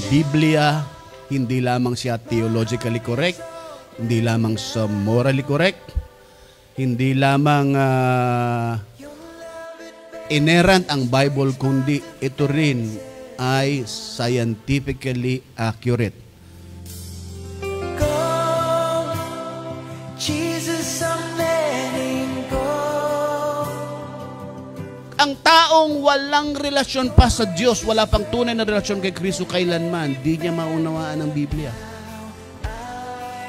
Biblia, hindi lamang siya theologically correct, hindi lamang sa morally correct, hindi lamang inerrant ang Bible, kundi ito rin ay scientifically accurate. Jesus, I'm letting go. Ang taong walang relasyon pa sa Diyos, wala pang tunay na relasyon kay Kristo kailanman, di niya maunawaan ang Biblia.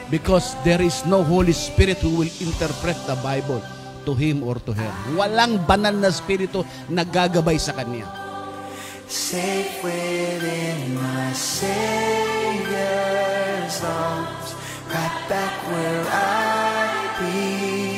Because there is no Holy Spirit who will interpret the Bible to him or to her. Walang banal na spirito na gagabay sa kanya. Safe within my Savior's arms, right back where I belong.